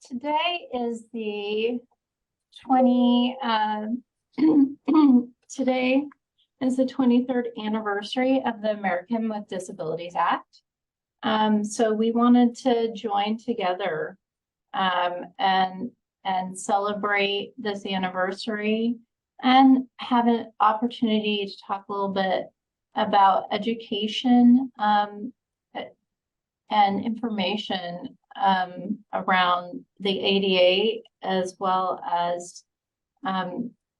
Today is the today is the 23rd anniversary of the American with Disabilities Act. So we wanted to join together and celebrate this anniversary and have an opportunity to talk a little bit about education and information around the ADA, as well as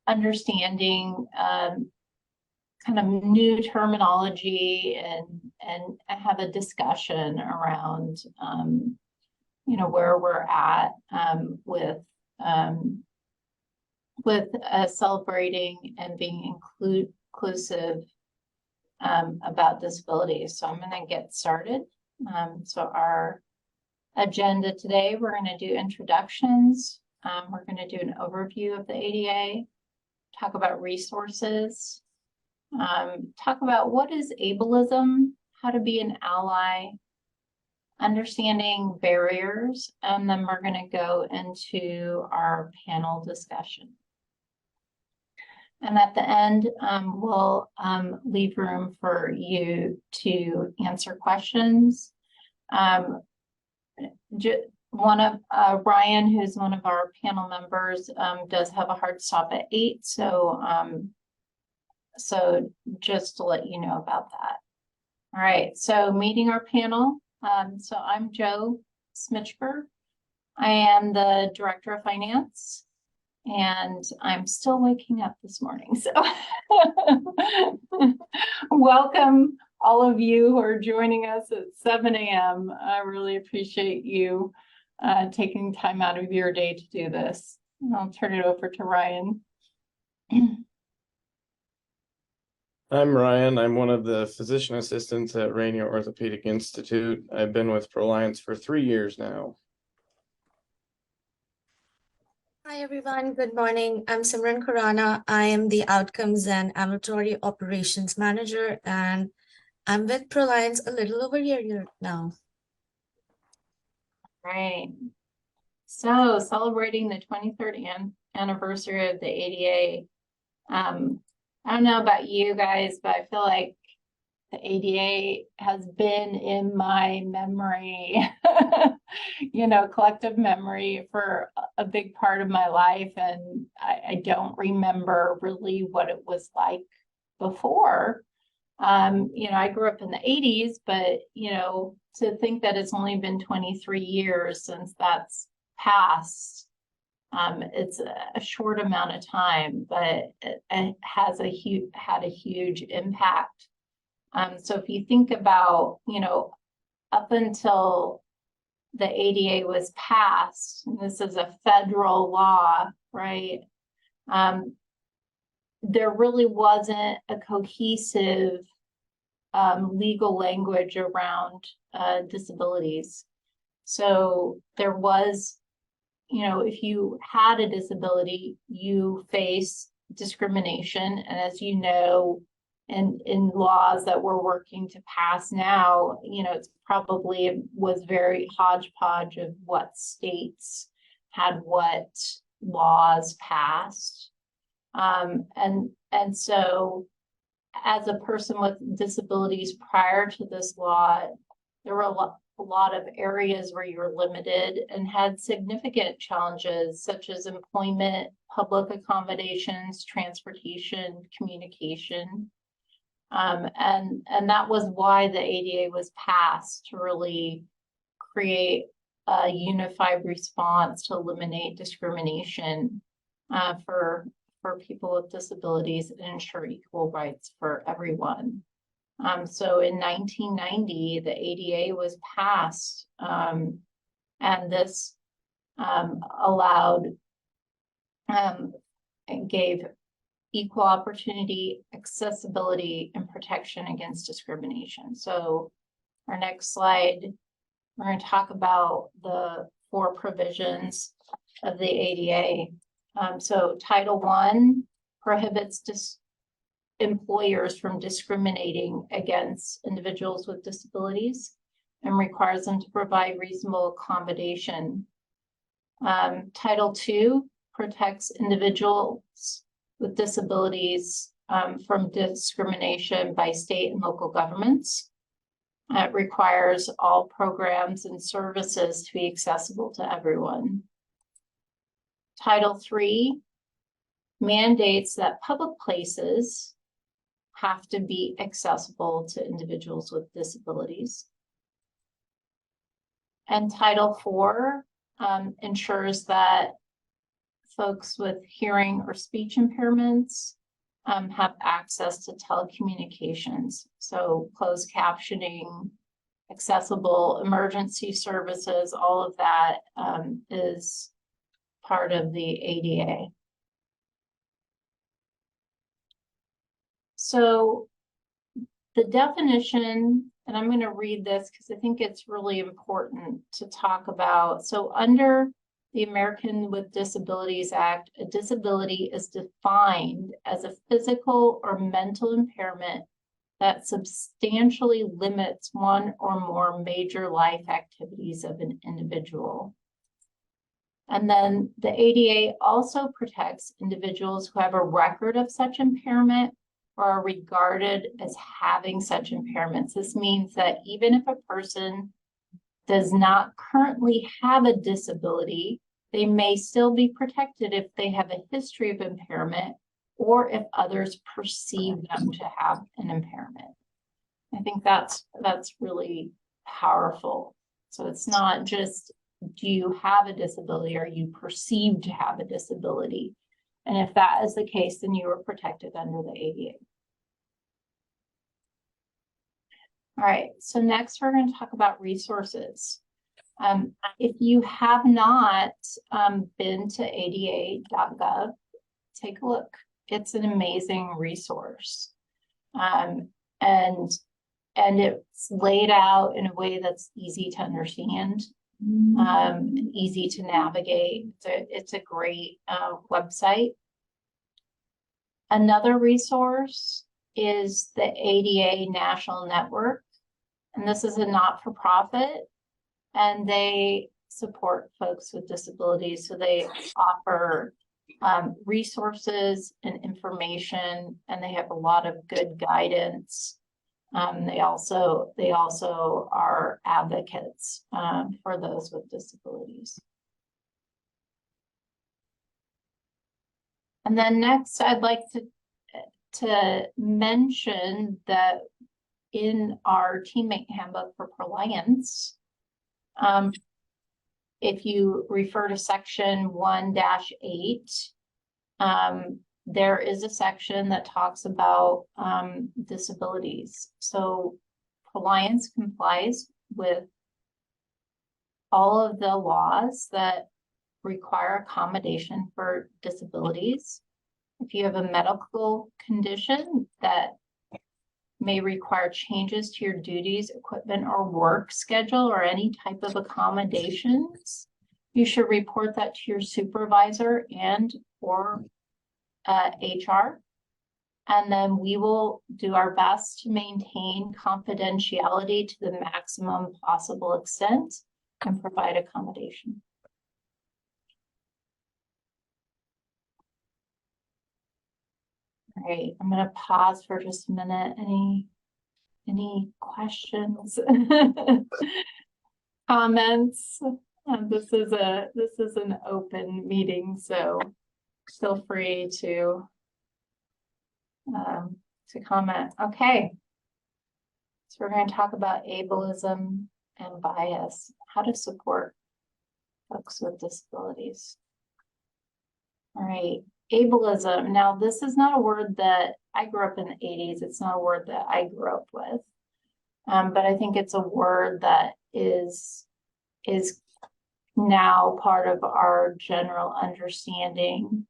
understanding kind of new terminology and have a discussion around where we're at with celebrating and being inclusive about disabilities. So I'm going to get started. So our agenda today, we're going to do introductions. We're going to do an overview of the ADA, talk about resources, talk about what is ableism, how to be an ally, understanding barriers, and then we're going to go into our panel discussion. And at the end, we'll leave room for you to answer questions. One of Ryan, who's one of our panel members, does have a hard stop at 8, so just to let you know about that. All right, so meeting our panel. So I'm Jo Smitchker. I am the Director of Finance, and I'm still waking up this morning. So welcome all of you who are joining us at 7 a.m. I really appreciate you taking time out of your day to do this. And I'll turn it over to Ryan. I'm Ryan. I'm one of the physician assistants at Rainier Orthopedic Institute. I've been with Proliance for 3 years now. Hi, everyone. Good morning. I'm Simran Khurana. I am the Outcomes and Ambulatory Operations Manager, and I'm with Proliance a little over a year now. Right. So celebrating the 23rd anniversary of the ADA. I don't know about you guys, but I feel like the ADA has been in my memory, collective memory for a big part of my life. And I don't remember really what it was like before. I grew up in the 80s, but, to think that it's only been 23 years since that's passed, it's a short amount of time, but it has had a huge impact. So if you think about, up until the ADA was passed, and this is a federal law, right? There really wasn't a cohesive legal language around disabilities. So there was, if you had a disability, you face discrimination. And as you know, in laws that we're working to pass now, it's probably was very hodgepodge of what states had what laws passed. And so as a person with disabilities prior to this law, there were a lot of areas where you were limited and had significant challenges such as employment, public accommodations, transportation, communication. And that was why the ADA was passed, to really create a unified response to eliminate discrimination for people with disabilities and ensure equal rights for everyone. So in 1990, the ADA was passed, and this allowed and gave equal opportunity, accessibility, and protection against discrimination. So our next slide, we're going to talk about the 4 provisions of the ADA. So Title I prohibits employers from discriminating against individuals with disabilities and requires them to provide reasonable accommodation. Title II protects individuals with disabilities from discrimination by state and local governments. It requires all programs and services to be accessible to everyone. Title III mandates that public places have to be accessible to individuals with disabilities. And Title IV ensures that folks with hearing or speech impairments have access to telecommunications. So closed captioning, accessible emergency services, all of that is part of the ADA. So the definition, and I'm going to read this because I think it's really important to talk about. So under the American with Disabilities Act, a disability is defined as a physical or mental impairment that substantially limits one or more major life activities of an individual. And then the ADA also protects individuals who have a record of such impairment or are regarded as having such impairments. This means that even if a person does not currently have a disability, they may still be protected if they have a history of impairment or if others perceive them to have an impairment. I think that's really powerful. So it's not just, do you have a disability, or you perceived to have a disability? And if that is the case, then you are protected under the ADA. All right, so next we're going to talk about resources. If you have not been to ada.gov, take a look. It's an amazing resource. And it's laid out in a way that's easy to understand, easy to navigate. It's a great website. Another resource is the ADA National Network, and this is a not-for-profit, and they support folks with disabilities. So they offer resources and information, and they have a lot of good guidance. They also are advocates for those with disabilities. And then next, I'd like to mention that in our teammate handbook for Proliance, if you refer to section 1-8, there is a section that talks about disabilities. So Proliance complies with all of the laws that require accommodation for disabilities. If you have a medical condition that may require changes to your duties, equipment, or work schedule, or any type of accommodations, you should report that to your supervisor and or HR. And then we will do our best to maintain confidentiality to the maximum possible extent and provide accommodation. All right, I'm going to pause for just a minute. Any questions? Comments? This is an open meeting, so feel free to comment. Okay, so we're going to talk about ableism and bias, how to support folks with disabilities. All right. Ableism. Now, this is not a word that I grew up in the 80s. It's not a word that I grew up with. But I think it's a word that is now part of our general understanding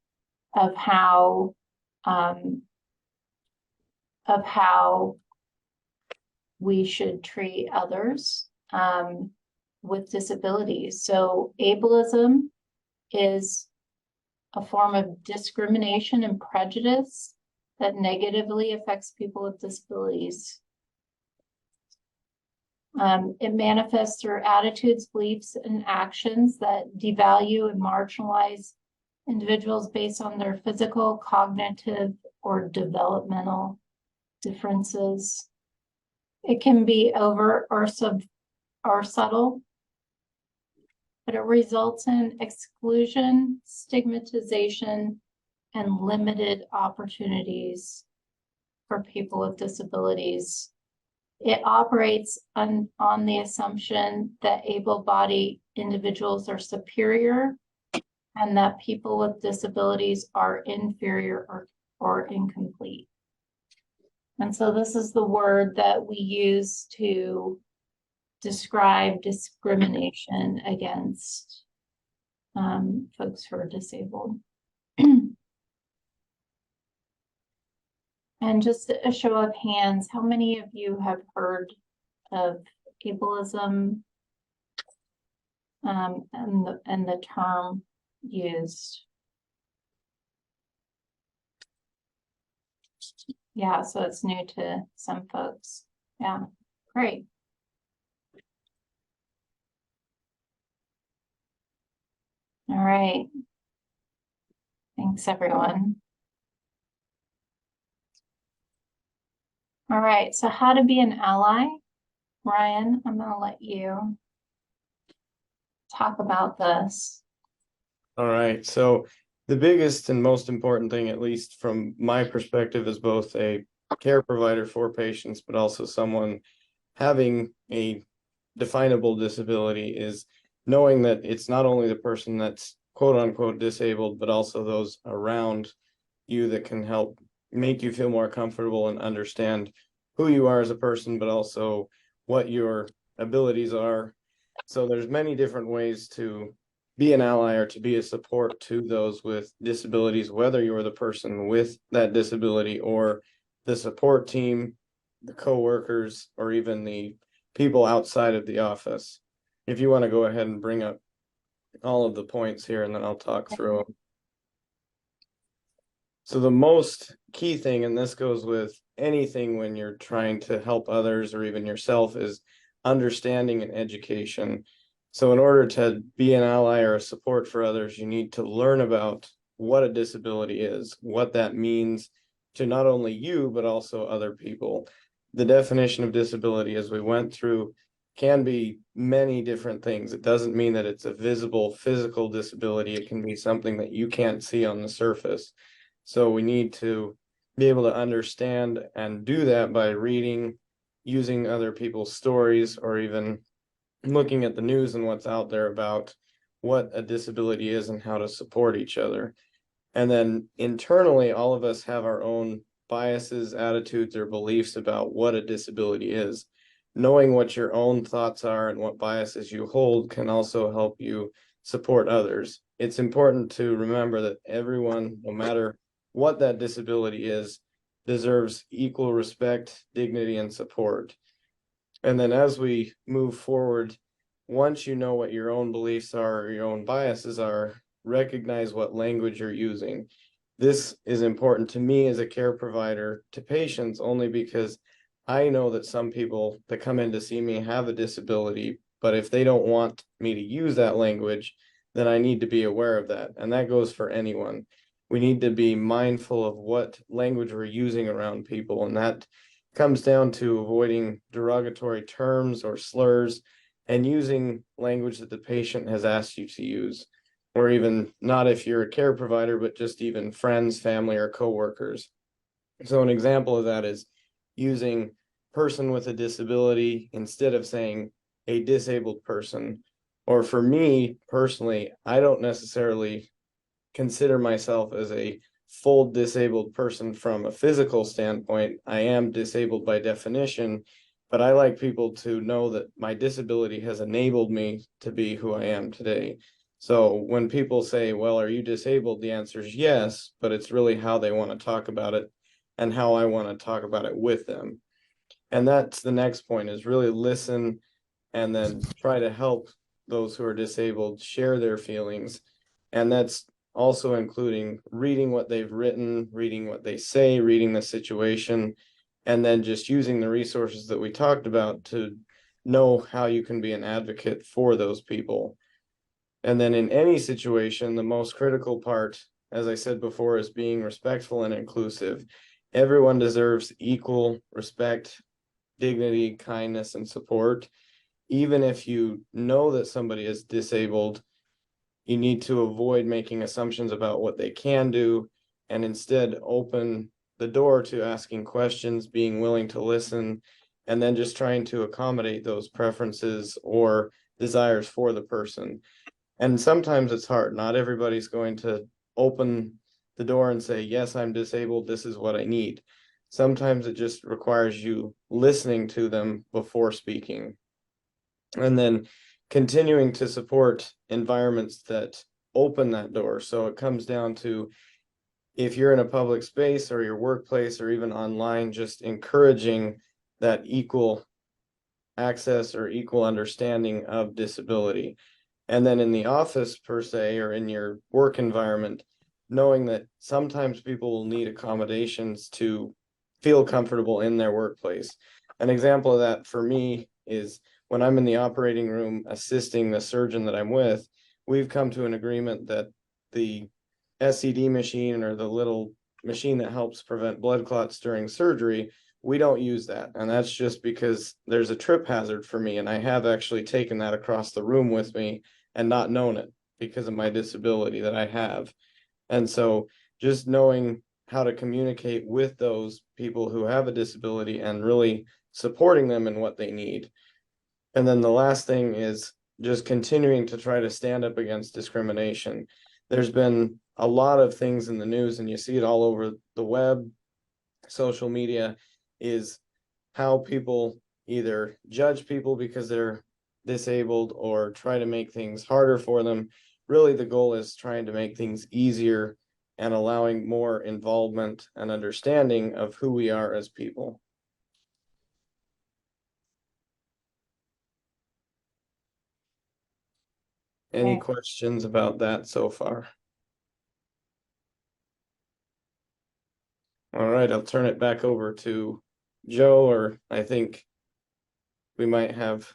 of how we should treat others with disabilities. So ableism is a form of discrimination and prejudice that negatively affects people with disabilities. It manifests through attitudes, beliefs, and actions that devalue and marginalize individuals based on their physical, cognitive, or developmental differences. It can be overt or subtle, but it results in exclusion, stigmatization, and limited opportunities for people with disabilities. It operates on the assumption that able-bodied individuals are superior and that people with disabilities are inferior or incomplete. And so this is the word that we use to describe discrimination against folks who are disabled. And just a show of hands, how many of you have heard of ableism and the term used? Yeah, so it's new to some folks. Yeah, great. All right. Thanks, everyone. All right, so how to be an ally. Ryan, I'm going to let you talk about this. All right, so the biggest and most important thing, at least from my perspective, as both a care provider for patients, but also someone having a definable disability, is knowing that it's not only the person that's quote unquote disabled, but also those around you that can help make you feel more comfortable and understand who you are as a person, but also what your abilities are. So there's many different ways to be an ally or to be a support to those with disabilities, whether you're the person with that disability or the support team, the coworkers, or even the people outside of the office. If you want to go ahead and bring up all of the points here, and then I'll talk through them. So the most key thing, and this goes with anything when you're trying to help others or even yourself, is understanding and education. So in order to be an ally or a support for others, you need to learn about what a disability is, what that means to not only you, but also other people. The definition of disability, as we went through, can be many different things. It doesn't mean that it's a visible physical disability. It can be something that you can't see on the surface. So we need to be able to understand and do that by reading, using other people's stories, or even looking at the news and what's out there about what a disability is and how to support each other. And then internally, all of us have our own biases, attitudes, or beliefs about what a disability is. Knowing what your own thoughts are and what biases you hold can also help you support others. It's important to remember that everyone, no matter what that disability is, deserves equal respect, dignity, and support. And then as we move forward, once you know what your own beliefs are, or your own biases are, recognize what language you're using. This is important to me as a care provider to patients, only because I know that some people that come in to see me have a disability, but if they don't want me to use that language, then I need to be aware of that. And that goes for anyone. We need to be mindful of what language we're using around people, and that comes down to avoiding derogatory terms or slurs and using language that the patient has asked you to use, or even not if you're a care provider, but just even friends, family, or coworkers. So an example of that is using person with a disability instead of saying a disabled person. Or for me personally, I don't necessarily consider myself as a full disabled person from a physical standpoint. I am disabled by definition, but I like people to know that my disability has enabled me to be who I am today. So when people say, well, are you disabled? The answer is yes, but it's really how they want to talk about it and how I want to talk about it with them. And that's the next point, is really listen and then try to help those who are disabled share their feelings. And that's also including reading what they've written, reading what they say, reading the situation, and then just using the resources that we talked about to know how you can be an advocate for those people. And then in any situation, the most critical part, as I said before, is being respectful and inclusive. Everyone deserves equal respect, dignity, kindness, and support. Even if you know that somebody is disabled, you need to avoid making assumptions about what they can do and instead open the door to asking questions, being willing to listen, and then just trying to accommodate those preferences or desires for the person. And sometimes it's hard. Not everybody's going to open the door and say, yes, I'm disabled. This is what I need. Sometimes it just requires you listening to them before speaking. And then continuing to support environments that open that door. So it comes down to, if you're in a public space or your workplace or even online, just encouraging that equal access or equal understanding of disability. And then in the office per se, or in your work environment, knowing that sometimes people will need accommodations to feel comfortable in their workplace. An example of that for me is when I'm in the operating room assisting the surgeon that I'm with, we've come to an agreement that the SCD machine, or the little machine that helps prevent blood clots during surgery, we don't use that. And that's just because there's a trip hazard for me. And I have actually taken that across the room with me and not known it because of my disability that I have. And so just knowing how to communicate with those people who have a disability and really supporting them in what they need. And then the last thing is just continuing to try to stand up against discrimination. There's been a lot of things in the news, and you see it all over the web, social media, is how people either judge people because they're disabled or try to make things harder for them. Really, the goal is trying to make things easier and allowing more involvement and understanding of who we are as people. Any questions about that so far? All right, I'll turn it back over to Joe, or I think we might have.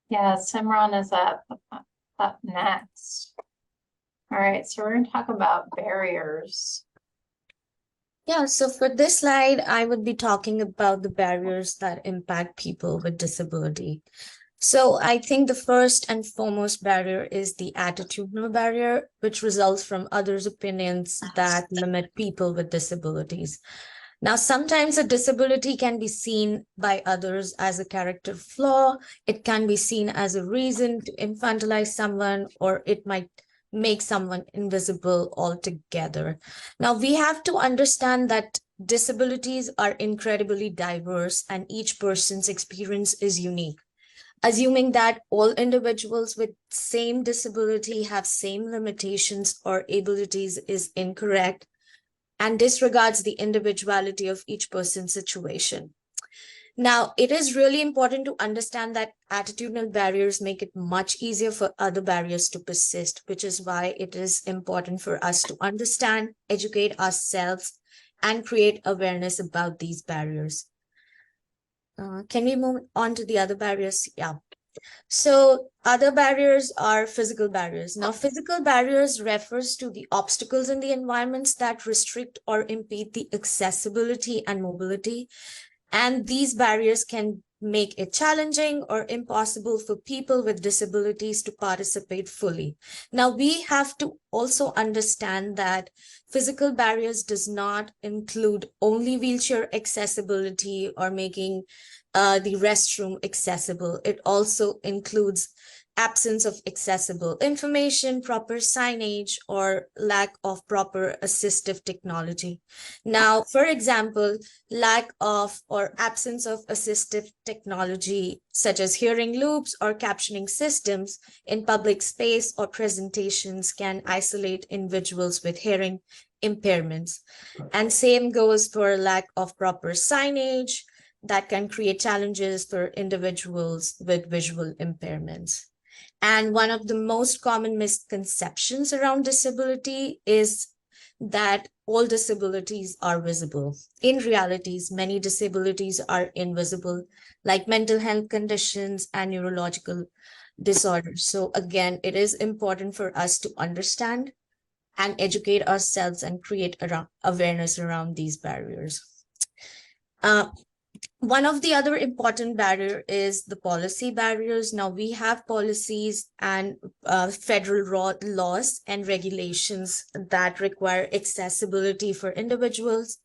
Yeah, Simran is up next. All right, so we're going to talk about barriers. Yeah, so for this slide, I would be talking about the barriers that impact people with disability. So I think the first and foremost barrier is the attitudinal barrier, which results from others' opinions that limit people with disabilities. Now, sometimes a disability can be seen by others as a character flaw. It can be seen as a reason to infantilize someone, or it might make someone invisible altogether. Now, we have to understand that disabilities are incredibly diverse and each person's experience is unique. Assuming that all individuals with same disability have same limitations or abilities is incorrect and disregards the individuality of each person's situation. Now, it is really important to understand that attitudinal barriers make it much easier for other barriers to persist, which is why it is important for us to understand, educate ourselves, and create awareness about these barriers. Can we move on to the other barriers? Yeah. So other barriers are physical barriers. Now, physical barriers refers to the obstacles in the environments that restrict or impede the accessibility and mobility. And these barriers can make it challenging or impossible for people with disabilities to participate fully. Now, we have to also understand that physical barriers does not include only wheelchair accessibility or making the restroom accessible. It also includes absence of accessible information, proper signage, or lack of proper assistive technology. Now, for example, lack of or absence of assistive technology, such as hearing loops or captioning systems in public space or presentations, can isolate individuals with hearing impairments. And same goes for lack of proper signage that can create challenges for individuals with visual impairments. And one of the most common misconceptions around disability is that all disabilities are visible. In realities, many disabilities are invisible, like mental health conditions and neurological disorders. So again, it is important for us to understand and educate ourselves and create awareness around these barriers. One of the other important barrier is the policy barriers. Now we have policies and federal laws and regulations that require accessibility for individuals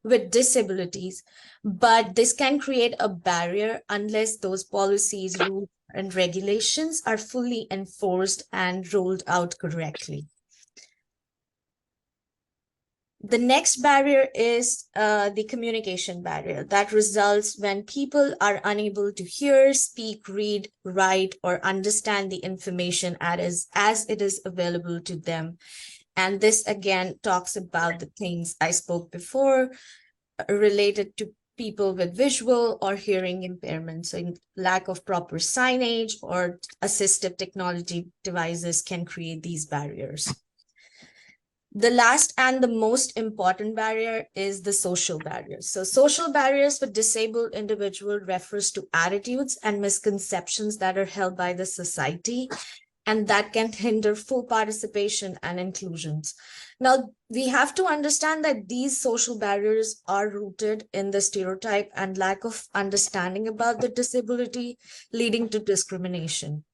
with disabilities, but this can create a barrier unless those policies, rules, and regulations are fully enforced and rolled out correctly. The next barrier is the communication barrier that results when people are unable to hear, speak, read, write, or understand the information as it is available to them. And this again talks about the things I spoke before related to people with visual or hearing impairments. So lack of proper signage or assistive technology devices can create these barriers. The last and the most important barrier is the social barriers. So social barriers for disabled individuals refers to attitudes and misconceptions that are held by the society and that can hinder full participation and inclusions. Now, we have to understand that these social barriers are rooted in the stereotype and lack of understanding about the disability, leading to discrimination.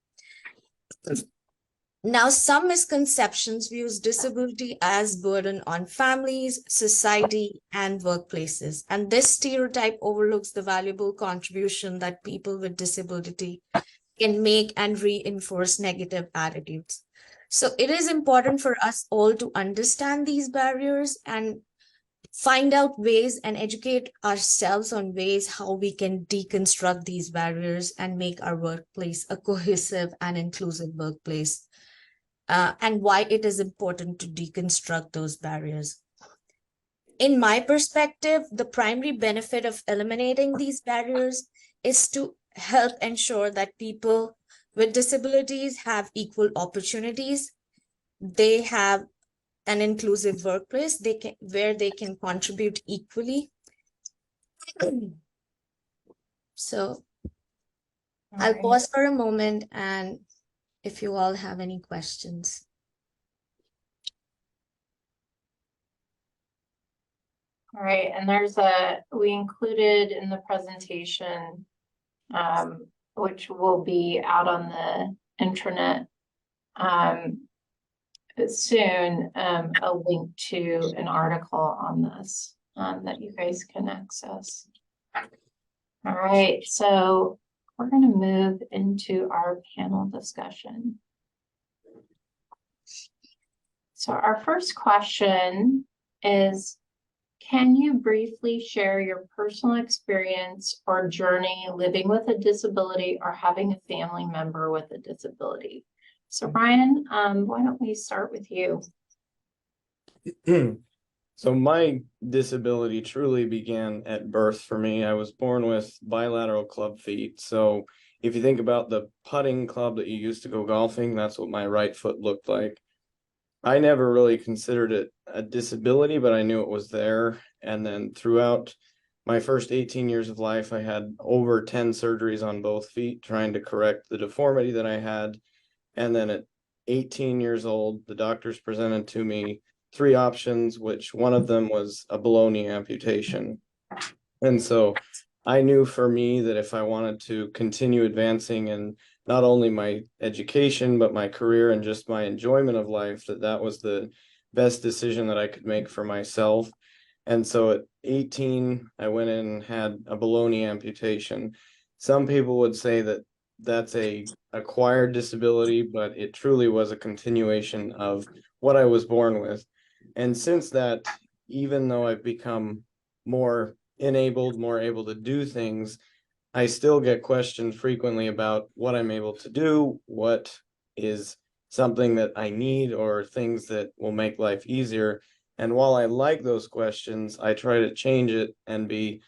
Now, some misconceptions views disability as burden on families, society, and workplaces. And this stereotype overlooks the valuable contribution that people with disability can make and reinforce negative attitudes. So it is important for us all to understand these barriers and find out ways and educate ourselves on ways how we can deconstruct these barriers and make our workplace a cohesive and inclusive workplace. And why it is important to deconstruct those barriers. In my perspective, the primary benefit of eliminating these barriers is to help ensure that people with disabilities have equal opportunities. They have an inclusive workplace where they can contribute equally. So I'll pause for a moment and if you all have any questions. All right, and we included in the presentation, which will be out on the intranet soon, a link to an article on this that you guys can access. All right, so we're going to move into our panel discussion. So our first question is, can you briefly share your personal experience or journey living with a disability or having a family member with a disability? So Ryan, why don't we start with you? So my disability truly began at birth for me. I was born with bilateral club feet. So if you think about the putting club that you used to go golfing, that's what my right foot looked like. I never really considered it a disability, but I knew it was there. And then throughout my first 18 years of life, I had over 10 surgeries on both feet trying to correct the deformity that I had. And then at 18 years old, the doctors presented to me 3 options, which one of them was a below knee amputation. And so I knew for me that if I wanted to continue advancing in not only my education, but my career and just my enjoyment of life, that was the best decision that I could make for myself. And so at 18, I went in and had a below knee amputation. Some people would say that that's a acquired disability, but it truly was a continuation of what I was born with. And since that, even though I've become more enabled, more able to do things, I still get questioned frequently about what I'm able to do, what is something that I need, or things that will make life easier. And while I like those questions, I try to change it and be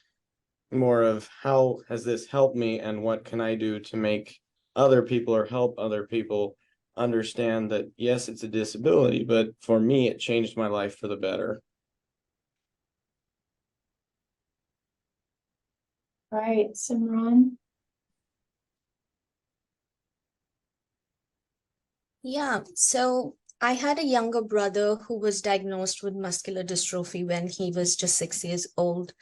more of how has this helped me and what can I do to make other people or help other people understand that, yes, it's a disability, but for me, it changed my life for the better. Right, Simran? Yeah, so I had a younger brother who was diagnosed with muscular dystrophy when he was just 6 years old.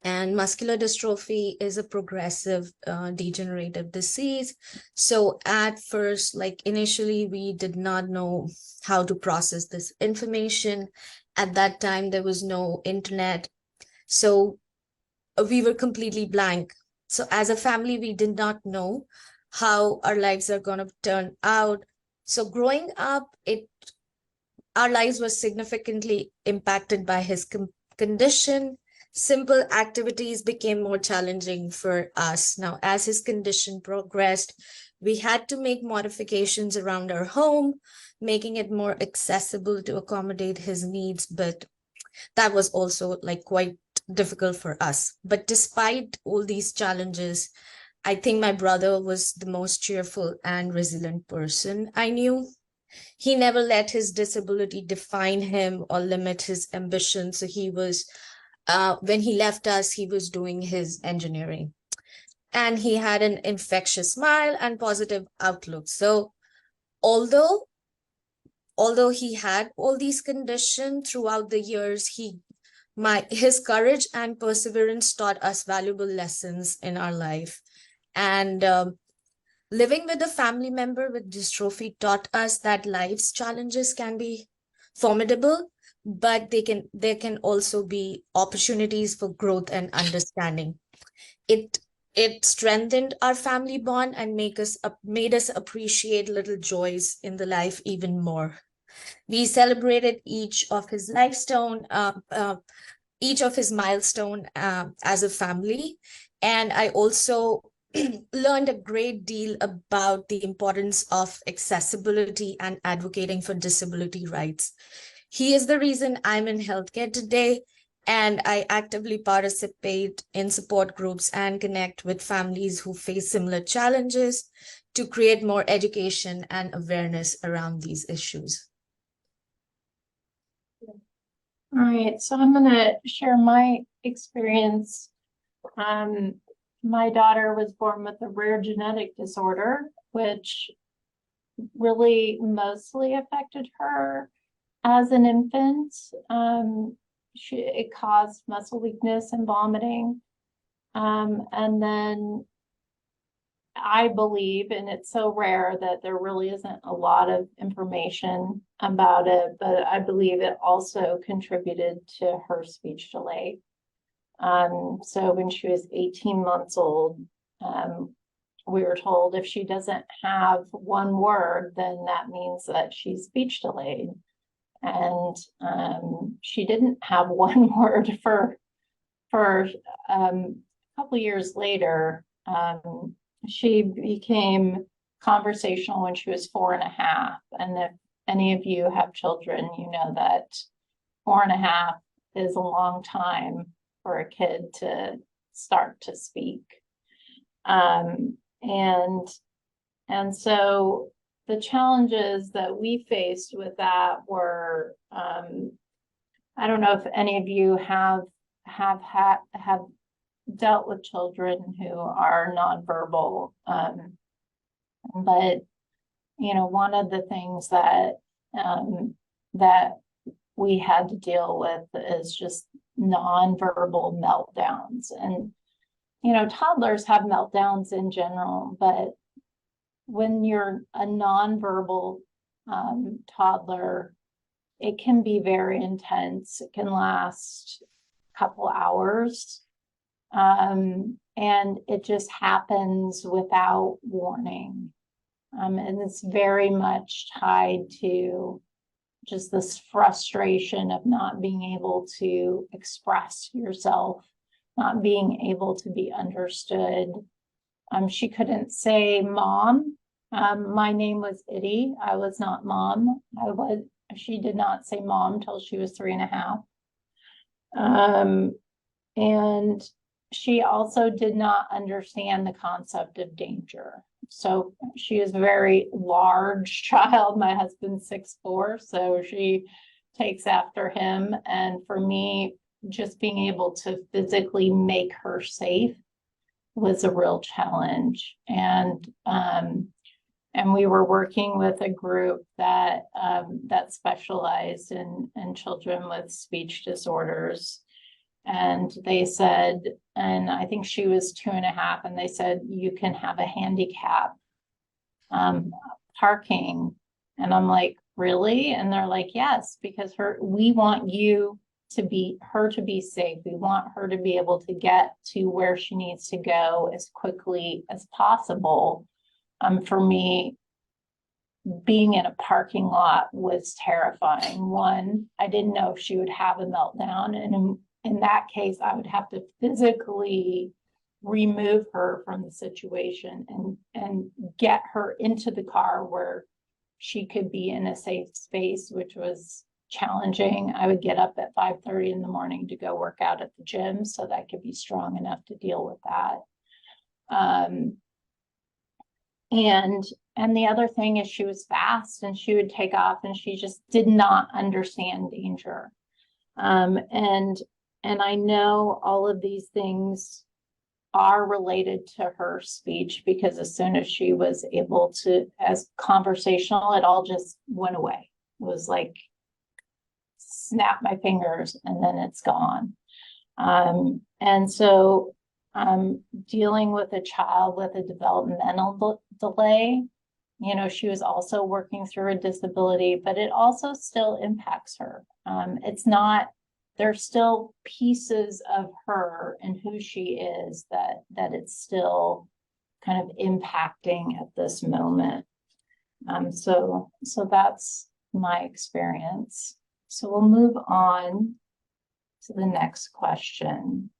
And muscular dystrophy is a progressive degenerative disease. So at first, like initially, we did not know how to process this information. At that time, there was no internet. So we were completely blank. So as a family, we did not know how our lives are going to turn out. So growing up, our lives were significantly impacted by his condition. Simple activities became more challenging for us. Now, as his condition progressed, we had to make modifications around our home, making it more accessible to accommodate his needs. But that was also like quite difficult for us. But despite all these challenges, I think my brother was the most cheerful and resilient person I knew. He never let his disability define him or limit his ambition. So when he left us, he was doing his engineering. And he had an infectious smile and positive outlook. So although he had all these conditions throughout the years, his courage and perseverance taught us valuable lessons in our life. And living with a family member with dystrophy taught us that life's challenges can be formidable, but there can also be opportunities for growth and understanding. It it strengthened our family bond and made us appreciate little joys in the life even more. We celebrated each of his milestone as a family, and I also learned a great deal about the importance of accessibility and advocating for disability rights. He is the reason I'm in healthcare today, and I actively participate in support groups and connect with families who face similar challenges to create more education and awareness around these issues. All right, so I'm going to share my experience. My daughter was born with a rare genetic disorder, which really mostly affected her as an infant. It caused muscle weakness and vomiting. And then I believe, and it's so rare that there really isn't a lot of information about it, but I believe it also contributed to her speech delay. So when she was 18 months old, we were told if she doesn't have one word, then that means that she's speech delayed. And she didn't have one word for a couple years later. She became conversational when she was 4.5. And if any of you have children, you know that 4.5 is a long time for a kid to start to speak. And so the challenges that we faced with that were, I don't know if any of you have dealt with children who are nonverbal, but one of the things that we had to deal with is just nonverbal meltdowns. And toddlers have meltdowns in general, but when you're a nonverbal toddler, it can be very intense. It can last a couple hours. And it just happens without warning. And it's very much tied to just this frustration of not being able to express yourself, not being able to be understood. She couldn't say mom. My name was Itty. I was not mom. She did not say mom till she was 3.5. And she also did not understand the concept of danger. so she is a very large child. My husband's 6'4", so she takes after him. And for me, just being able to physically make her safe was a real challenge. And we were working with a group that specialized in children with speech disorders. And they said, and I think she was 2.5, and they said, you can have a handicap parking. And I'm like, really? And they're like, yes, because we want her to be safe. We want her to be able to get to where she needs to go as quickly as possible. For me, being in a parking lot was terrifying. One, I didn't know if she would have a meltdown, and in that case, I would have to physically remove her from the situation and get her into the car where she could be in a safe space, which was challenging. I would get up at 5:30 in the morning to go work out at the gym so that I could be strong enough to deal with that. And the other thing is she was fast, and she would take off, and she just did not understand danger. And I know all of these things are related to her speech, because as soon as she was able to, as conversational, it all just went away. It was like, snap my fingers and then it's gone. And so dealing with a child with a developmental delay, she was also working through a disability, but it also still impacts her. There's still pieces of her and who she is that it's still kind of impacting at this moment. So that's my experience. So we'll move on to the next question.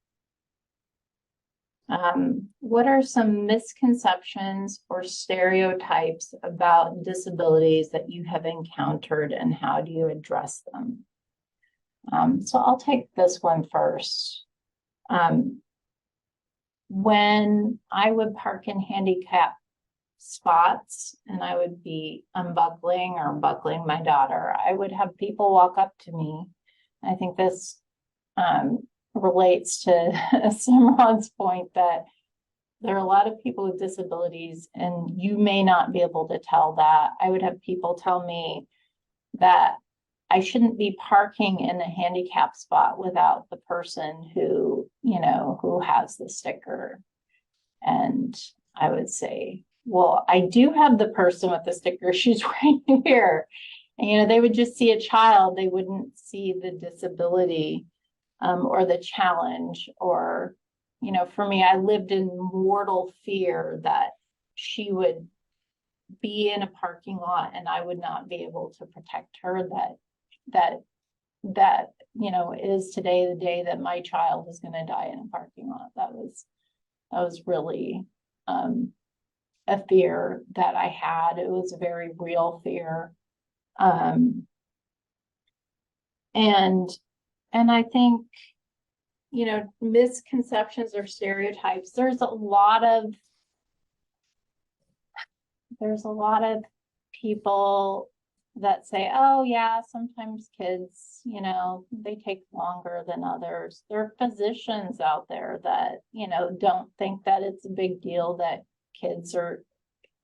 What are some misconceptions or stereotypes about disabilities that you have encountered, and how do you address them? So I'll take this one first. When I would park in handicap spots and I would be unbuckling or buckling my daughter, I would have people walk up to me. I think this relates to Simran's point that there are a lot of people with disabilities, and you may not be able to tell that. I would have people tell me that I shouldn't be parking in a handicap spot without the person who has the sticker. And I would say, well, I do have the person with the sticker. She's right here. And, they would just see a child. They wouldn't see the disability or the challenge. Or, for me, I lived in mortal fear that she would be in a parking lot and I would not be able to protect her, that is today the day that my child is going to die in a parking lot. That was really a fear that I had. It was a very real fear. And I think, misconceptions or stereotypes, there's a lot of people that say, oh yeah, sometimes kids, they take longer than others. There are physicians out there that, don't think that it's a big deal that kids are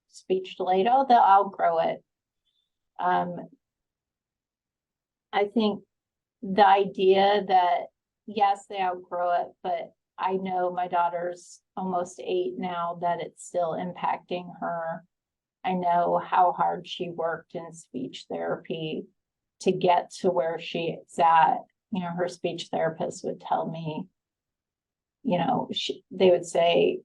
speech delayed. Oh, they'll outgrow it. I think the idea that, yes, they outgrow it, but I know my daughter's almost 8 now, that it's still impacting her. I know how hard she worked in speech therapy to get to where she's at. Her speech therapist would tell me, they would say,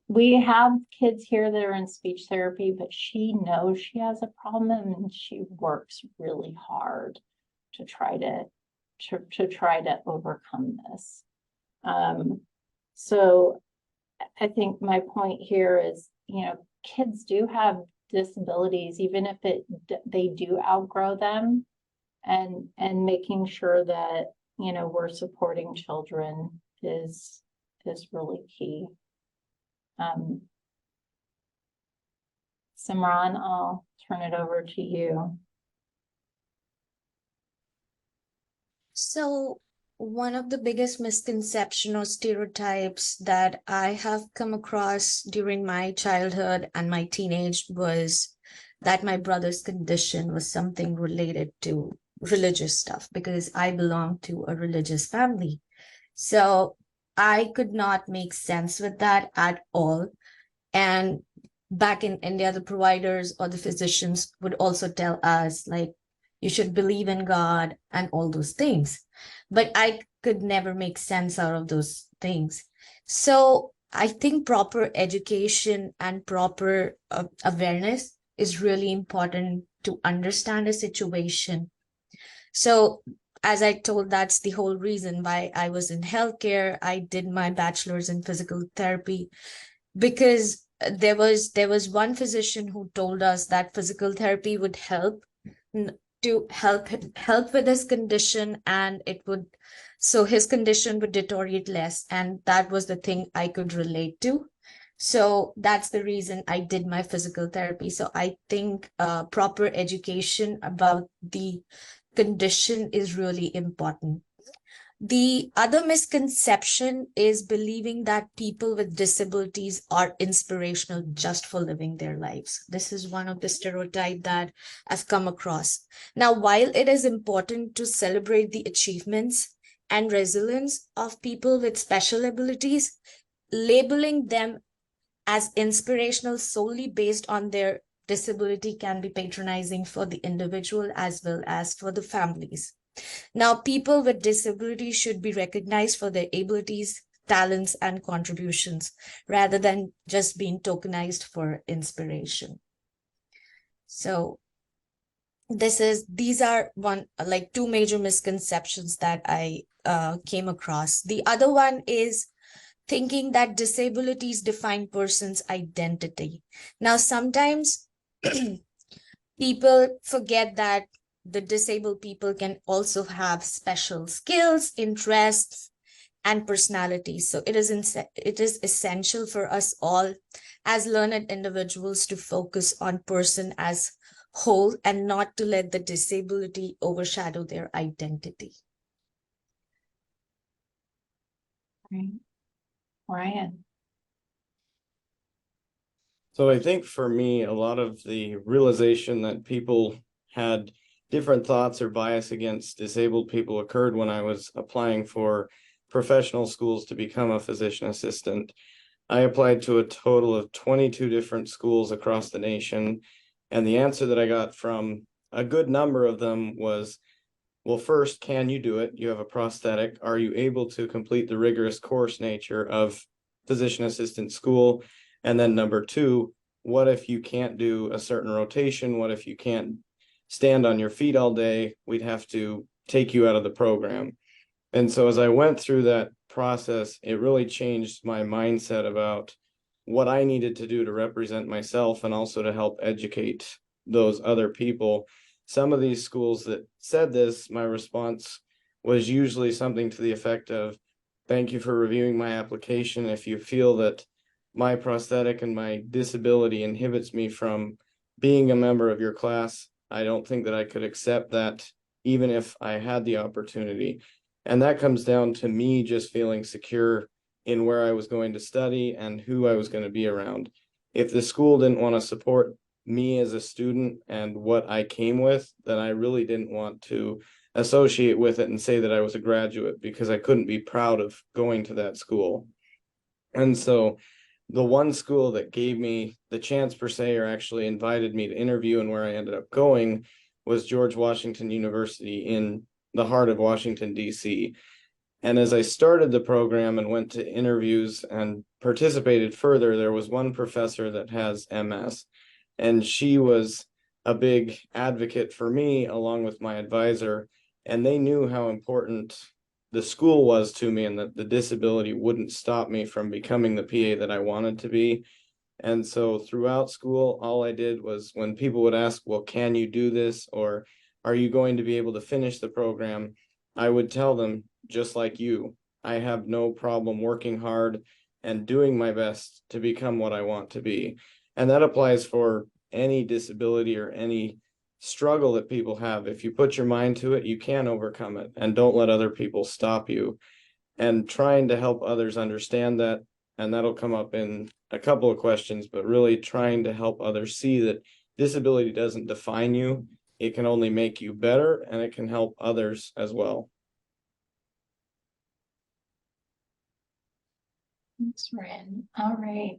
we have kids here that are in speech therapy, but she knows she has a problem and she works really hard to try to overcome this. So I think my point here is, kids do have disabilities, even if they do outgrow them, and making sure that, we're supporting children is really key. Simran, I'll turn it over to you. So, one of the biggest misconceptions or stereotypes that I have come across during my childhood and my teenage was that my brother's condition was something related to religious stuff because I belong to a religious family. So, I could not make sense with that at all. And back in India, the providers or the physicians would also tell us, like, you should believe in God and all those things. But I could never make sense out of those things. So I think proper education and proper awareness is really important to understand a situation. So, as I told, that's the whole reason why I was in healthcare. I did my bachelor's in physical therapy because there was one physician who told us that physical therapy would help to help with his condition, and it would, so his condition would deteriorate less, and that was the thing I could relate to. So that's the reason I did my physical therapy. So I think proper education about the condition is really important. The other misconception is believing that people with disabilities are inspirational just for living their lives. This is one of the stereotypes that I've come across. Now, while it is important to celebrate the achievements and resilience of people with special abilities, labeling them as inspirational solely based on their disability can be patronizing for the individual as well as for the families. Now, people with disabilities should be recognized for their abilities, talents, and contributions rather than just being tokenized for inspiration. So these are two major misconceptions that I came across. The other one is thinking that disabilities define person's identity. Now, sometimes people forget that the disabled people can also have special skills, interests, and personalities. So it is essential for us all as learned individuals to focus on person as whole and not to let the disability overshadow their identity. Right. Ryan. So I think for me, a lot of the realization that people had different thoughts or bias against disabled people occurred when I was applying for professional schools to become a physician assistant. I applied to a total of 22 different schools across the nation, and the answer that I got from a good number of them was, well, first, can you do it? You have a prosthetic. Are you able to complete the rigorous course nature of physician assistant school? And then number two, what if you can't do a certain rotation? What if you can't stand on your feet all day? We'd have to take you out of the program. And so as I went through that process, it really changed my mindset about what I needed to do to represent myself and also to help educate those other people. Some of these schools that said this, my response was usually something to the effect of, thank you for reviewing my application. If you feel that my prosthetic and my disability inhibits me from being a member of your class, I don't think that I could accept that even if I had the opportunity. And that comes down to me just feeling secure in where I was going to study and who I was going to be around. If the school didn't want to support me as a student and what I came with, then I really didn't want to associate with it and say that I was a graduate, because I couldn't be proud of going to that school. And so the one school that gave me the chance per se, or actually invited me to interview and where I ended up going, was George Washington University in the heart of Washington, D.C. And as I started the program and went to interviews and participated further, there was one professor that has MS, and she was a big advocate for me along with my advisor, and they knew how important the school was to me and that the disability wouldn't stop me from becoming the PA that I wanted to be. And so throughout school, all I did was, when people would ask, well, can you do this? Or are you going to be able to finish the program? I would tell them, just like you, I have no problem working hard and doing my best to become what I want to be. And that applies for any disability or any struggle that people have, if you put your mind to it, you can overcome it, and don't let other people stop you. And trying to help others understand that, and that'll come up in a couple of questions, but really trying to help others see that disability doesn't define you. It can only make you better, and it can help others as well. Thanks, Ryan. All right.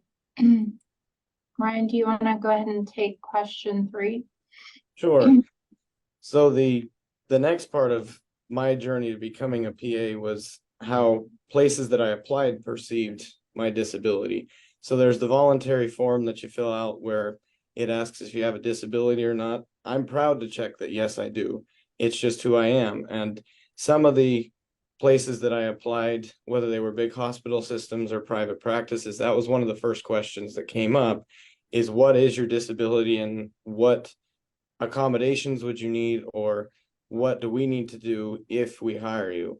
Ryan, do you want to go ahead and take question 3? Sure. So the next part of my journey to becoming a PA was how places that I applied perceived my disability. So there's the voluntary form that you fill out where it asks if you have a disability or not. I'm proud to check that, yes, I do. It's just who I am. And some of the places that I applied, whether they were big hospital systems or private practices, that was one of the first questions that came up, is what is your disability and what accommodations would you need, or what do we need to do if we hire you?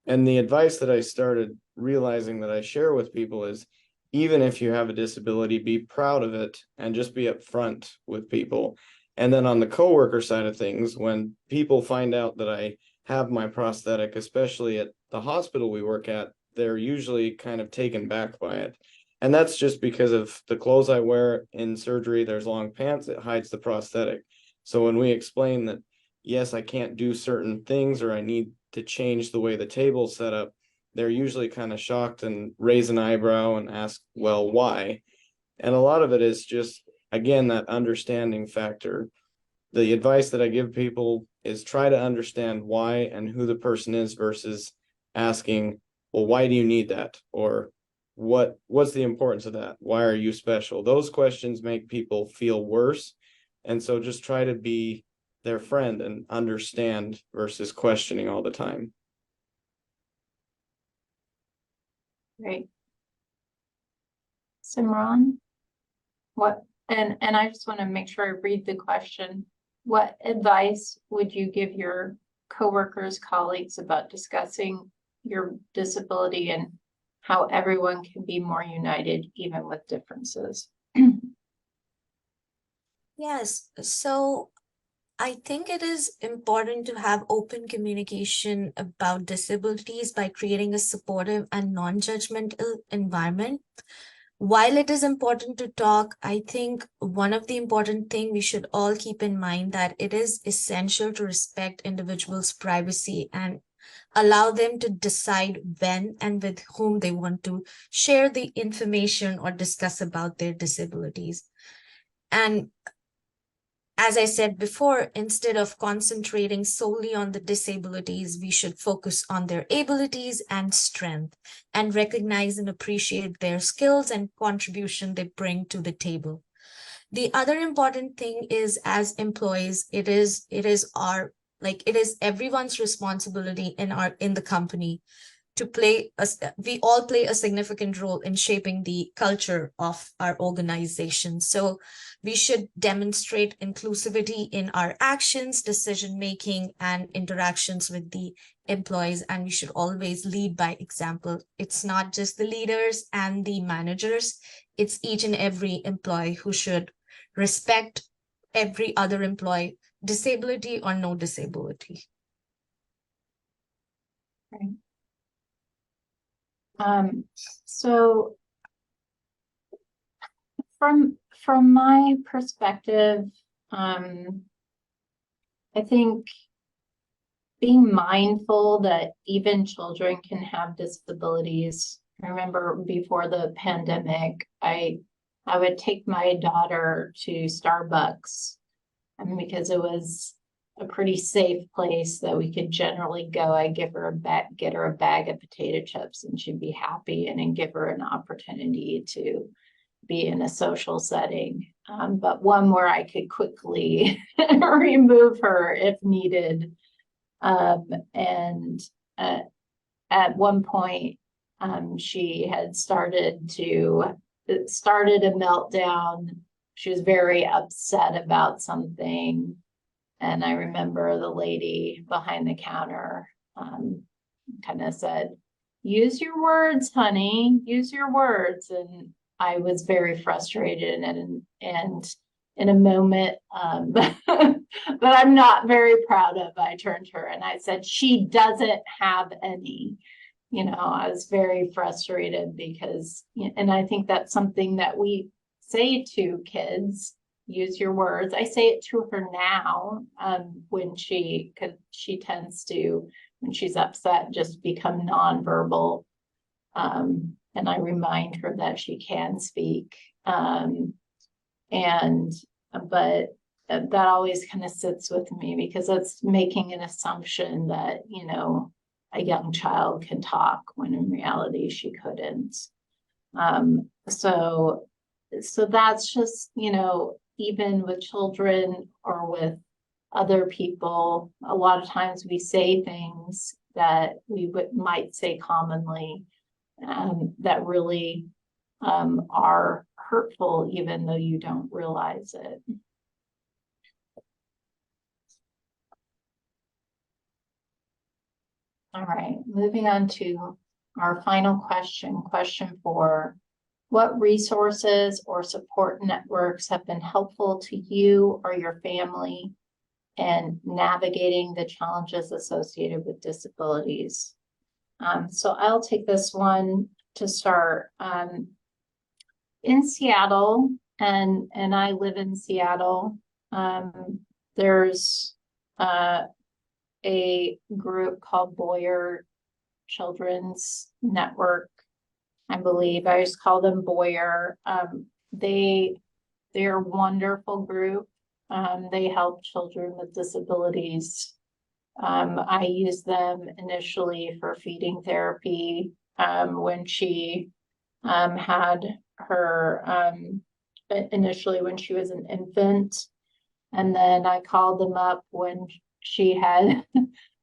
And the advice that I started realizing that I share with people is, even if you have a disability, be proud of it and just be upfront with people. And then on the coworker side of things, when people find out that I have my prosthetic, especially at the hospital we work at, they're usually kind of taken back by it. And that's just because of the clothes I wear in surgery. There's long pants, it hides the prosthetic. So when we explain that, yes, I can't do certain things, or I need to change the way the table's set up, they're usually kind of shocked and raise an eyebrow and ask, well, why? And a lot of it is just, again, that understanding factor. The advice that I give people is try to understand why and who the person is, versus asking, well, why do you need that? Or what's the importance of that? Why are you special? Those questions make people feel worse. And so just try to be their friend and understand versus questioning all the time. Great. Simran, and I just want to make sure I read the question. What advice would you give your coworkers, colleagues about discussing your disability and how everyone can be more united even with differences? Yes, so I think it is important to have open communication about disabilities by creating a supportive and non-judgmental environment. While it is important to talk, I think one of the important things we should all keep in mind that it is essential to respect individuals' privacy and allow them to decide when and with whom they want to share the information or discuss about their disabilities. And as I said before, instead of concentrating solely on the disabilities, we should focus on their abilities and strength and recognize and appreciate their skills and contribution they bring to the table. The other important thing is, as employees, it is everyone's responsibility in the company to we all play a significant role in shaping the culture of our organization. So we should demonstrate inclusivity in our actions, decision-making, and interactions with the employees, and we should always lead by example. It's not just the leaders and the managers, it's each and every employee who should respect every other employee, disability or no disability. Right. So from my perspective, I think being mindful that even children can have disabilities. I remember before the pandemic, I would take my daughter to Starbucks, because it was a pretty safe place that we could generally go. I get her a bag of potato chips and she'd be happy, and then give her an opportunity to be in a social setting, but one where I could quickly remove her if needed. And at one point, she had started a meltdown. She was very upset about something. And I remember the lady behind the counter kind of said, use your words, honey, use your words. And I was very frustrated. And in a moment that I'm not very proud of, I turned to her and I said, she doesn't have any. I was very frustrated because, and I think that's something that we say to kids, use your words. I say it to her now because she tends to, when she's upset, just become nonverbal. And I remind her that she can speak. But that always kind of sits with me because it's making an assumption that, a young child can talk when in reality she couldn't. So that's just, even with children or with other people, a lot of times we say things that we might say commonly that really are hurtful, even though you don't realize it. All right, moving on to our final question, question 4. What resources or support networks have been helpful to you or your family in navigating the challenges associated with disabilities? So I'll take this one to start. In Seattle, and I live in Seattle, there's a group called Boyer Children's Network, I believe. I just call them Boyer. They're a wonderful group. They help children with disabilities. I used them initially for feeding therapy when she had her initially when she was an infant, and then I called them up when she had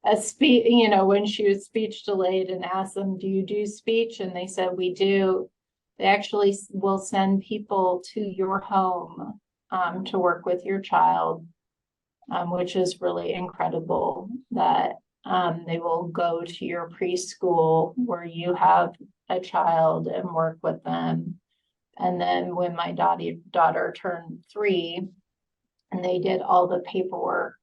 a speech, when she was speech delayed, and asked them, do you do speech? And they said, we do. They actually will send people to your home to work with your child, which is really incredible that they will go to your preschool where you have a child and work with them. And then when my daughter turned 3, and they did all the paperwork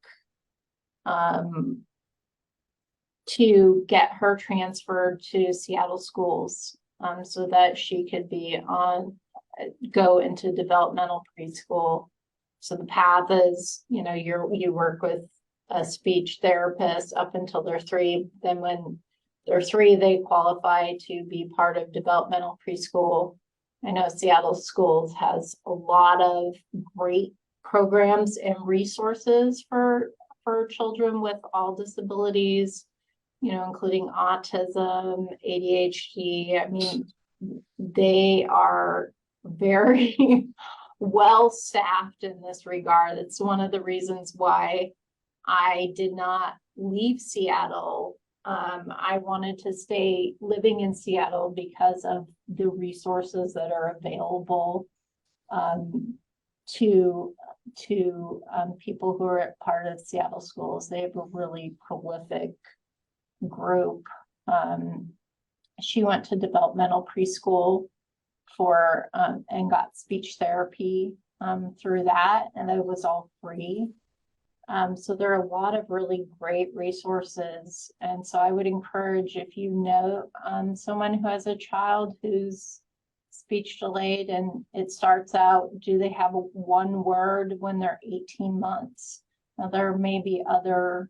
to get her transferred to Seattle schools so that she could go into developmental preschool. So the path is, you work with a speech therapist up until they're 3. Then when they're 3, they qualify to be part of developmental preschool. I know Seattle Schools has a lot of great programs and resources for children with all disabilities, including autism, ADHD. I mean, they are very well staffed in this regard. It's one of the reasons why I did not leave Seattle. I wanted to stay living in Seattle because of the resources that are available to people who are part of Seattle Schools. They have a really prolific group. She went to developmental preschool and got speech therapy through that, and it was all free. So there are a lot of really great resources. And so I would encourage, if you know someone who has a child who's speech delayed and it starts out, do they have one word when they're 18 months? Now there may be other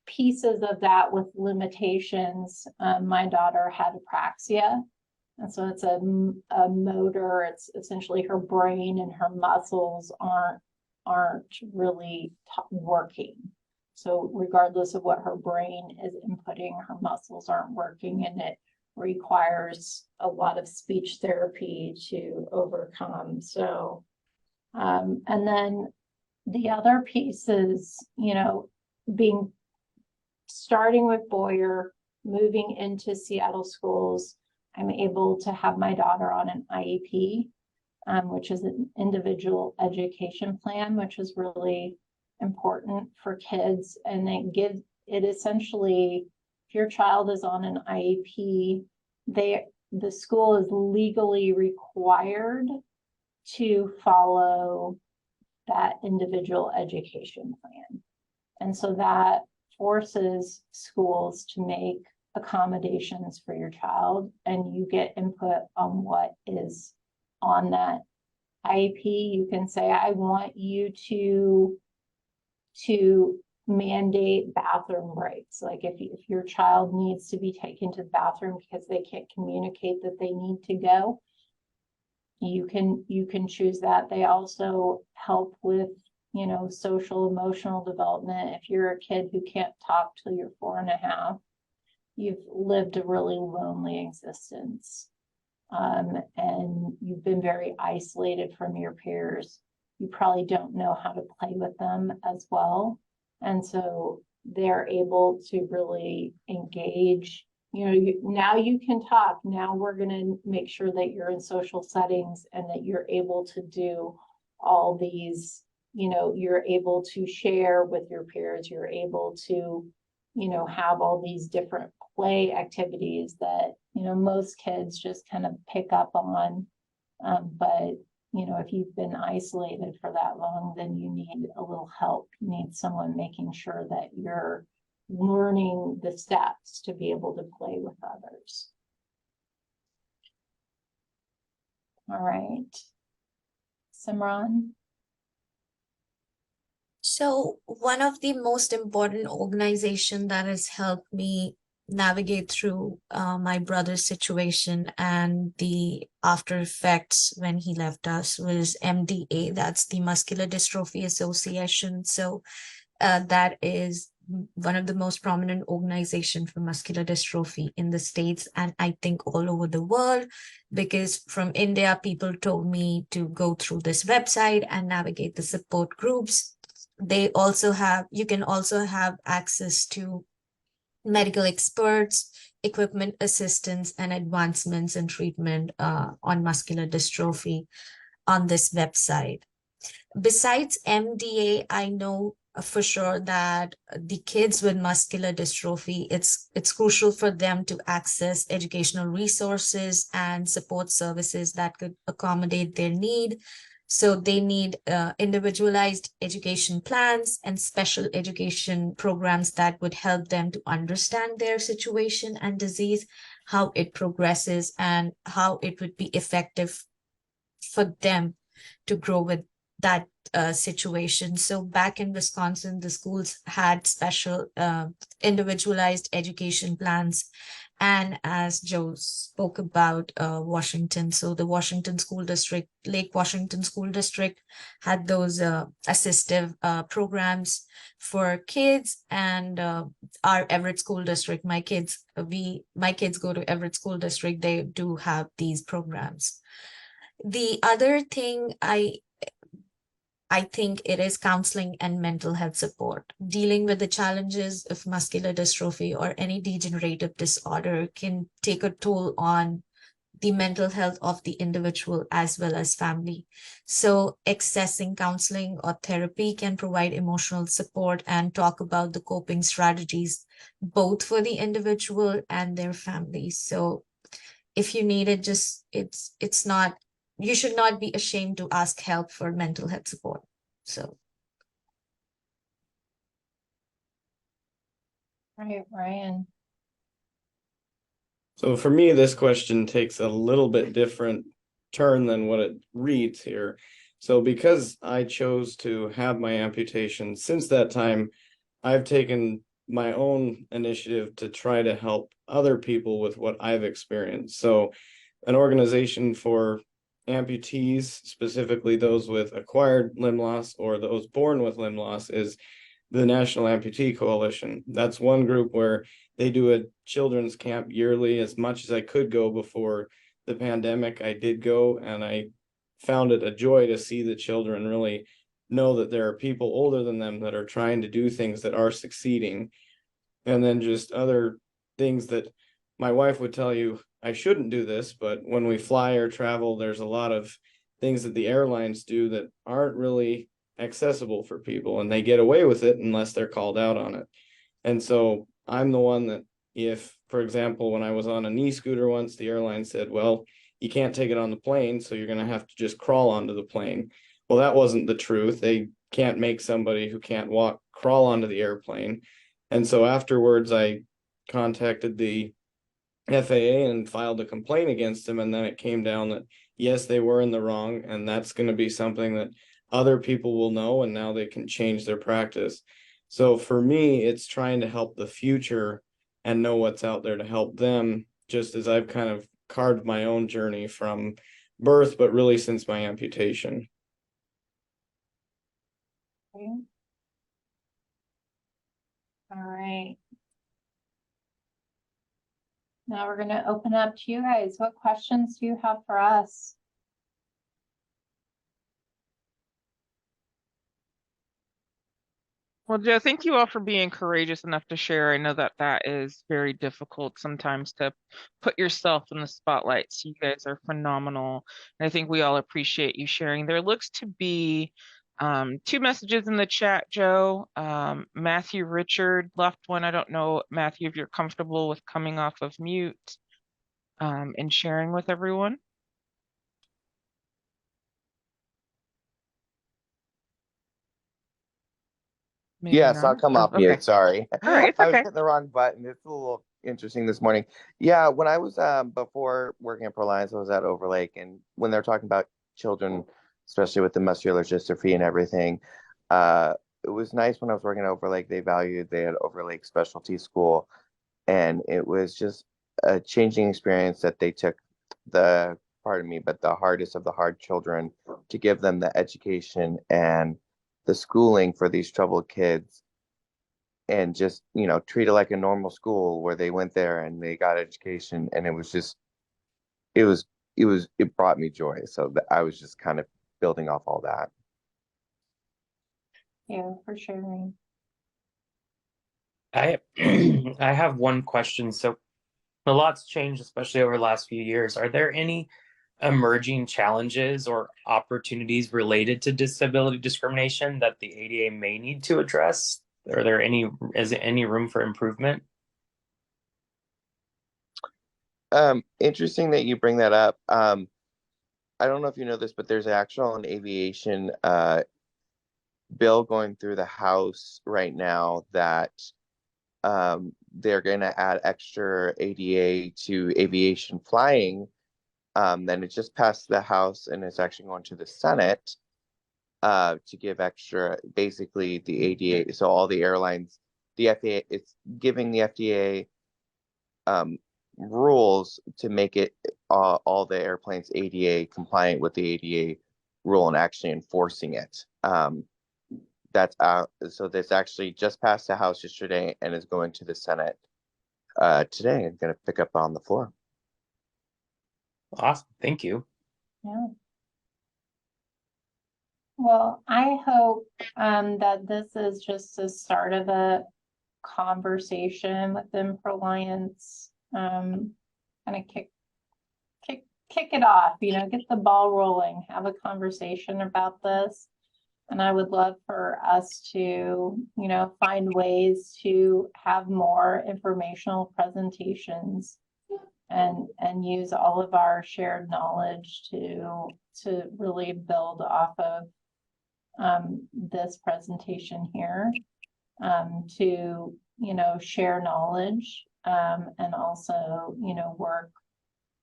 pieces of that with limitations. My daughter had apraxia. And so it's a motor, it's essentially her brain and her muscles aren't really working. So regardless of what her brain is inputting, her muscles aren't working, and it requires a lot of speech therapy to overcome. So, and then the other piece is, starting with Boyer, moving into Seattle Schools, I'm able to have my daughter on an IEP, which is an individual education plan, which is really important for kids. And it essentially, if your child is on an IEP, the school is legally required to follow that individual education plan. And so that forces schools to make accommodations for your child, and you get input on what is on that IEP. You can say, I want you to mandate bathroom breaks. Like if your child needs to be taken to the bathroom because they can't communicate that they need to go, you can choose that. They also help with, social emotional development. If you're a kid who can't talk till you're 4.5, you've lived a really lonely existence. And you've been very isolated from your peers. You probably don't know how to play with them as well. And so they're able to really engage. Now you can talk. Now we're going to make sure that you're in social settings and that you're able to do all these, you're able to share with your peers. You're able to, have all these different play activities that, most kids just kind of pick up on. But, if you've been isolated for that long, then you need a little help. You need someone making sure that you're learning the steps to be able to play with others. All right. Simran? So one of the most important organization that has helped me navigate through my brother's situation and the after effects when he left us was MDA. That's the Muscular Dystrophy Association. So that is one of the most prominent organization for muscular dystrophy in the States, and I think all over the world, because from India, people told me to go through this website and navigate the support groups. You can also have access to medical experts, equipment assistance, and advancements in treatment on muscular dystrophy on this website. Besides MDA, I know for sure that the kids with muscular dystrophy, it's crucial for them to access educational resources and support services that could accommodate their need. So they need individualized education plans and special education programs that would help them to understand their situation and disease, how it progresses, and how it would be effective for them to grow with that situation. So back in Wisconsin, the schools had special individualized education plans. And as Joe spoke about Washington, so the Washington School District, Lake Washington School District had those assistive programs for kids, and our Everett School District, my kids go to Everett School District, they do have these programs. The other thing I think it is counseling and mental health support. Dealing with the challenges of muscular dystrophy or any degenerative disorder can take a toll on the mental health of the individual as well as family. So accessing counseling or therapy can provide emotional support and talk about the coping strategies, both for the individual and their family. So if you need it, you should not be ashamed to ask help for mental health support. So. Right, Ryan. So for me, this question takes a little bit different turn than what it reads here. So because I chose to have my amputation, since that time, I've taken my own initiative to try to help other people with what I've experienced. So an organization for amputees, specifically those with acquired limb loss or those born with limb loss, is the National Amputee Coalition. That's one group where they do a children's camp yearly. As much as I could go before the pandemic, I did go, and I found it a joy to see the children really know that there are people older than them that are trying to do things that are succeeding. And then just other things that my wife would tell you, I shouldn't do this, but when we fly or travel, there's a lot of things that the airlines do that aren't really accessible for people, and they get away with it unless they're called out on it. And so I'm the one that if, for example, when I was on a knee scooter once, the airline said, well, you can't take it on the plane, so you're going to have to just crawl onto the plane. Well, that wasn't the truth. They can't make somebody who can't walk crawl onto the airplane. And so afterwards, I contacted the FAA and filed a complaint against them. And then it came down that, yes, they were in the wrong. And that's going to be something that other people will know. And now they can change their practice. So for me, it's trying to help the future and know what's out there to help them, just as I've kind of carved my own journey from birth, but really since my amputation. Okay. All right. Now we're going to open up to you guys. What questions do you have for us? Well, Joe, thank you all for being courageous enough to share. I know that that is very difficult sometimes to put yourself in the spotlight. So you guys are phenomenal. And I think we all appreciate you sharing. There looks to be two messages in the chat, Joe. Matthew Richard left one. I don't know, Matthew, if you're comfortable with coming off of mute and sharing with everyone. Maybe Yes, I'll not. come Oh, off mute. okay. Sorry. All right, it's I was okay. hitting the wrong button. It's a little interesting this morning. Yeah, when I was before working at Proliance, I was at Overlake, and when they're talking about children, especially with the muscular dystrophy and everything, it was nice when I was working at Overlake. They had Overlake Specialty School, and it was just a changing experience that they took but the hardest of the hard children to give them the education and the schooling for these troubled kids, and just treat it like a normal school where they went there and they got education, and it was just it brought me joy. So I was just kind of building off all that. Yeah, for sharing. I I have one question. So a lot's changed, especially over the last few years. Are there any emerging challenges or opportunities related to disability discrimination that the ADA may need to address? Is there any room for improvement? Interesting that you bring that up. I don't know if you know this, but there's actually an aviation bill going through the House right now that they're going to add extra ADA to aviation flying. Then it just passed the House and it's actually going to the Senate to give extra, basically the ADA. So all the airlines, the FAA, it's giving the FDA rules to make it all the airplanes ADA compliant with the ADA rule and actually enforcing it. That's so this actually just passed the House yesterday and is going to the Senate today and going to pick up on the floor. Awesome, thank you. Yeah. Well, I hope that this is just the start of a conversation within Proliance. Kind of kick it off, get the ball rolling, have a conversation about this. And I would love for us to, find ways to have more informational presentations and use all of our shared knowledge to really build off of this presentation here, to share knowledge, and also work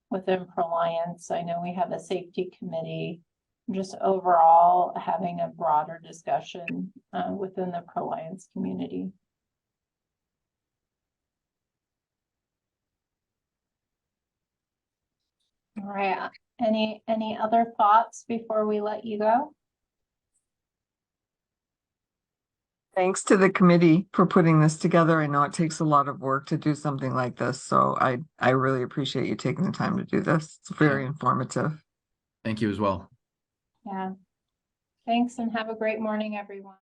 within Proliance. I know we have a safety committee, just overall having a broader discussion within the Proliance community. All right, any other thoughts before we let you go? Thanks to the committee for putting this together. I know it takes a lot of work to do something like this, so I really appreciate you taking the time to do this. It's very informative. Thank you as well. Yeah. Thanks and have a great morning, everyone.